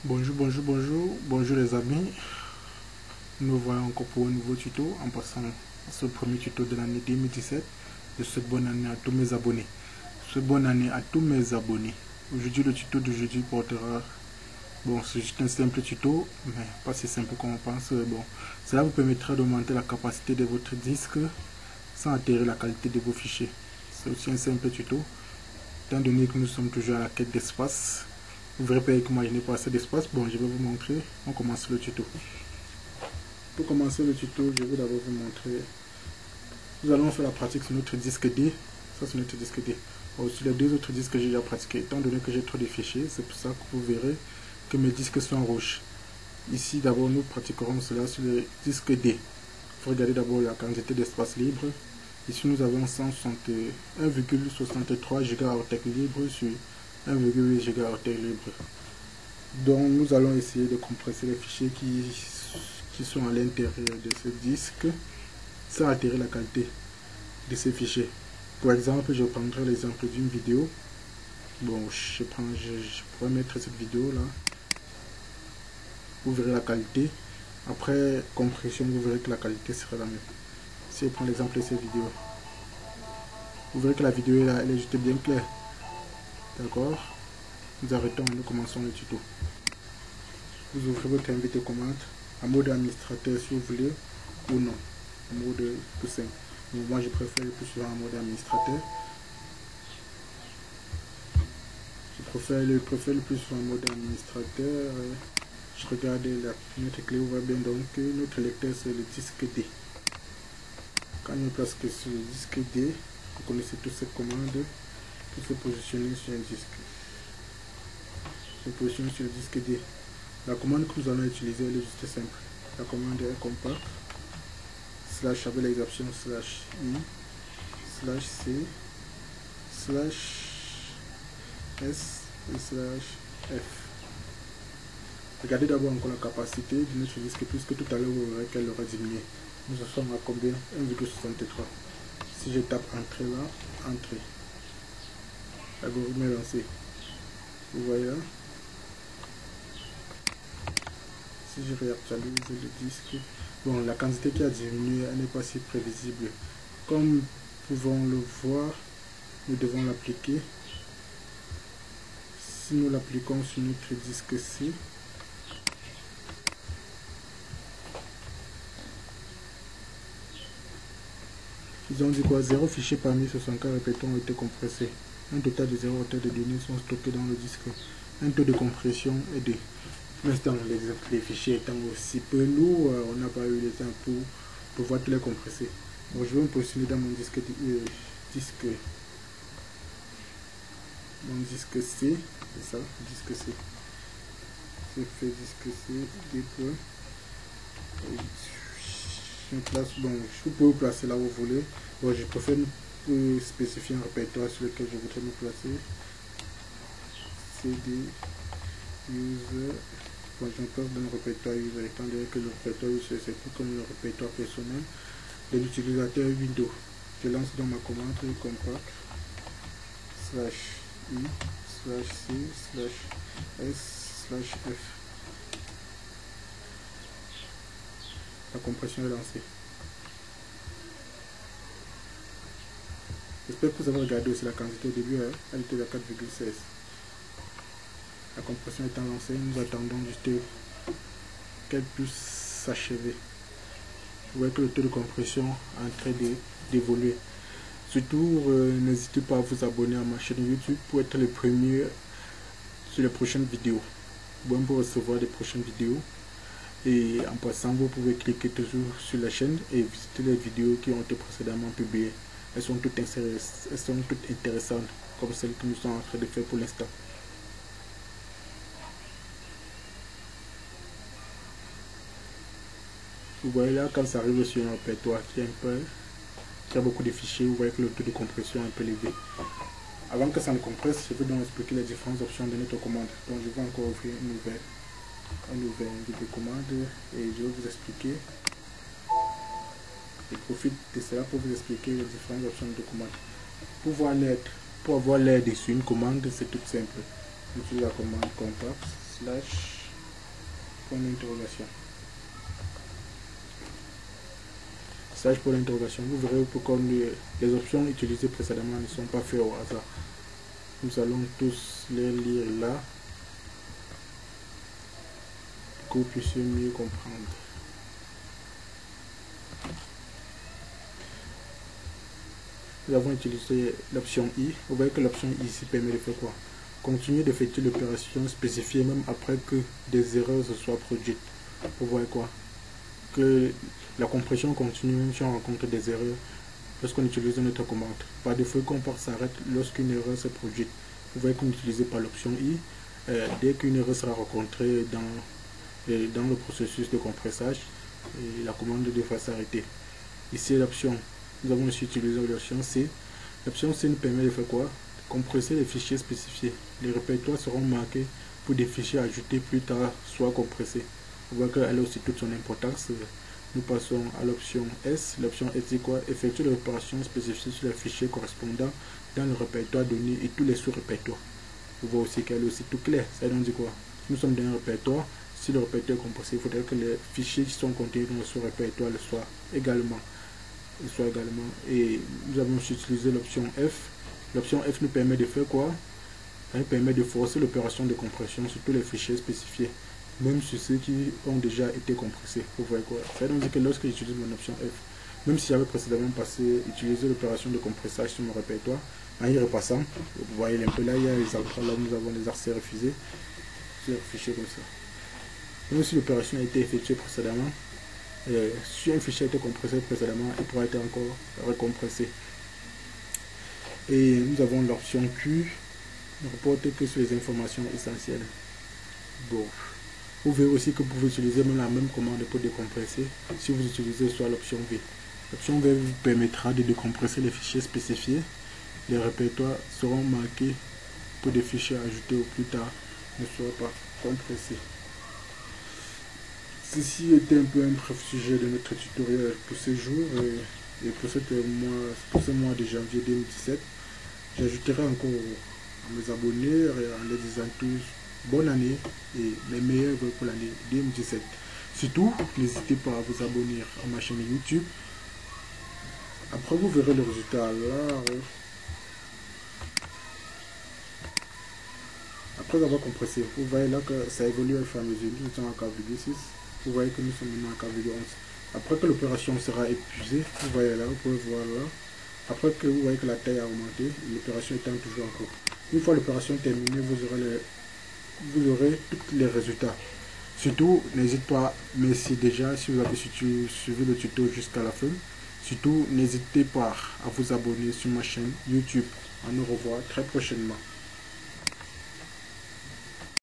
Bonjour les amis, nous voyons encore pour un nouveau tuto en passant à ce premier tuto de l'année 2017. Je souhaite bonne année à tous mes abonnés. Aujourd'hui le tuto d'aujourd'hui portera, c'est juste un simple tuto, mais pas si simple qu'on pense. Cela vous permettra d'augmenter la capacité de votre disque sans altérer la qualité de vos fichiers. C'est aussi un simple tuto, étant donné que nous sommes toujours à la quête d'espace. Vous verrez pas que moi je n'ai pas assez d'espace. Je vais vous montrer. On commence le tuto. Pour commencer le tuto, je vais d'abord vous montrer. Nous allons faire la pratique sur notre disque D. Ça, c'est notre disque D. Sur les deux autres disques que j'ai déjà pratiqué, étant donné que j'ai trop de fichiers, c'est pour ça que vous verrez que mes disques sont rouges. Ici, d'abord, nous pratiquerons cela sur le disque D. Il faut regarder d'abord la quantité d'espace libre. Ici, nous avons 161,63 GHz libre sur 1,8 GHz libre. Donc nous allons essayer de compresser les fichiers qui sont à l'intérieur de ce disque sans altérer la qualité de ces fichiers. Par exemple, je prendrai l'exemple d'une vidéo. Je pourrais mettre cette vidéo là. Vous verrez la qualité. Après compression, vous verrez que la qualité sera la même. Si je prends l'exemple de cette vidéo, vous verrez que la vidéo là, elle est juste bien claire. D'accord? Nous arrêtons et nous commençons le tuto. Vous ouvrez votre invite de commande en mode administrateur si vous voulez, ou non, en mode tout simple. Donc, moi je préfère le plus souvent en mode administrateur. Je préfère le plus souvent en mode administrateur. Je regarde notre clé, on voit bien donc que notre lecteur c'est le disque D. Quand on place que sur le disque D, vous connaissez toutes ces commandes pour se positionner sur un disque. Se positionner sur le disque D. La commande que nous allons utiliser elle est juste simple. La commande est compact / avec les options /i /c /s et /f. Regardez d'abord encore la capacité de notre disque puisque tout à l'heure vous verrez qu'elle aura diminué. Nous sommes à combien? 1,63. Si je tape entrée là, entrée. L'algorithme est lancé. Vous voyez là? Si je réactualise le disque, la quantité qui a diminué, elle n'est pas si prévisible. Comme nous pouvons le voir, nous devons l'appliquer. Si nous l'appliquons sur notre disque C, ils ont dit quoi? 0 fichier parmi 64 répétants ont été compressés. Un total de 0 hauteur de données sont stockés dans le disque. Un taux de compression est de. Pour l'instant, les fichiers étant aussi peu lourds, on n'a pas eu le temps pour pouvoir tous les compresser. Je vais me positionner dans mon disque C. C'est ça, disque C. Je fais disque C, déploie. Je place, je peux vous placer là où vous voulez. Je préfère spécifier un répertoire sur lequel je voudrais me placer. CD user. Je me place dans le répertoire user, étant donné que le répertoire user c'est tout comme le répertoire personnel de l'utilisateur Windows. Je lance dans ma commande compact /i /c /s /f. La compression est lancée. J'espère que vous avez regardé aussi la quantité au début, elle était à 4,16. La compression étant lancée, nous attendons juste qu'elle puisse s'achever. Vous voyez que le taux de compression est en train d'évoluer. Surtout, n'hésitez pas à vous abonner à ma chaîne YouTube pour être le premier sur les prochaines vidéos. Pour recevoir des prochaines vidéos. Et en passant, vous pouvez cliquer toujours sur la chaîne et visiter les vidéos qui ont été précédemment publiées. Elles sont toutes intéressantes, comme celles que nous sommes en train de faire pour l'instant. Vous voyez là, quand ça arrive sur un répertoire qui a beaucoup de fichiers, vous voyez que le taux de compression est un peu élevé. Avant que ça ne compresse, je vais donc expliquer les différentes options de notre commande. Donc je vais encore ouvrir une nouvelle de commande et je vais vous expliquer. Je profite de cela pour vous expliquer les différentes options de commande. Pour avoir l'aide sur une commande, c'est tout simple. J'utilise la commande compact point d'interrogation. Sage pour l'interrogation. Vous verrez pourquoi les options utilisées précédemment ne sont pas faites au hasard. Nous allons tous les lire là pour que vous puissiez mieux comprendre. Nous avons utilisé l'option I. Vous voyez que l'option I ici permet de faire quoi? Continuer d'effectuer l'opération spécifiée même après que des erreurs se soient produites. Vous voyez quoi? Que la compression continue même si on rencontre des erreurs lorsqu'on utilise notre commande. Par défaut, qu'on s'arrête lorsqu'une erreur se produit. Vous voyez qu'on utilise par l'option I. Dès qu'une erreur sera rencontrée dans le processus de compressage, la commande devra s'arrêter. Ici l'option, nous avons aussi utilisé l'option C. L'option C nous permet de faire quoi? Compresser les fichiers spécifiés. Les répertoires seront marqués pour des fichiers ajoutés plus tard, soit compressés. Vous voyez qu'elle a aussi toute son importance. Nous passons à l'option S. L'option S dit quoi? Effectuer les opérations spécifiées sur les fichiers correspondants dans le répertoire donné et tous les sous-répertoires. Vous voyez aussi qu'elle est aussi tout clair. Ça nous dit quoi? Nous sommes dans un répertoire. Si le répertoire est compressé, il faudrait que les fichiers qui sont contenus dans le sous-répertoire le soient également. Et nous avons aussi utilisé l'option F. L'option F nous permet de faire quoi? Elle permet de forcer l'opération de compression sur tous les fichiers spécifiés, même sur ceux qui ont déjà été compressés. Vous voyez quoi? Ça veut dire que lorsque j'utilise mon option F, même si j'avais précédemment utilisé l'opération de compressage sur mon répertoire, en y repassant, vous voyez un peu là, il y a les endroits là où nous avons les accès refusés sur un fichier comme ça. Même si l'opération a été effectuée précédemment, si un fichier a été compressé précédemment, il pourra être encore recompressé. Et nous avons l'option Q, ne reporte que sur les informations essentielles. Bon. Vous verrez aussi que vous pouvez utiliser même la même commande pour décompresser si vous utilisez soit l'option V. L'option V vous permettra de décompresser les fichiers spécifiés. Les répertoires seront marqués pour des fichiers ajoutés au plus tard ne soient pas compressés. Ceci était un peu un bref sujet de notre tutoriel pour ce jour et pour ce mois de janvier 2017. J'ajouterai encore à mes abonnés en les disant tous bonne année et mes meilleurs vœux pour l'année 2017. Surtout, n'hésitez pas à vous abonner à ma chaîne YouTube. Après, vous verrez le résultat là. Après avoir compressé, vous voyez là que ça évolue au fur et à mesure. Nous sommes en K,6. Vous voyez que nous sommes maintenant en K,11. Après que l'opération sera épuisée, vous voyez là, vous pouvez voir là. Après que vous voyez que la taille a augmenté, l'opération étant toujours en cours. Une fois l'opération terminée, vous aurez tous les résultats. Surtout, n'hésitez pas, merci déjà si vous avez suivi le tuto jusqu'à la fin. Surtout, n'hésitez pas à vous abonner sur ma chaîne YouTube. On nous revoit très prochainement.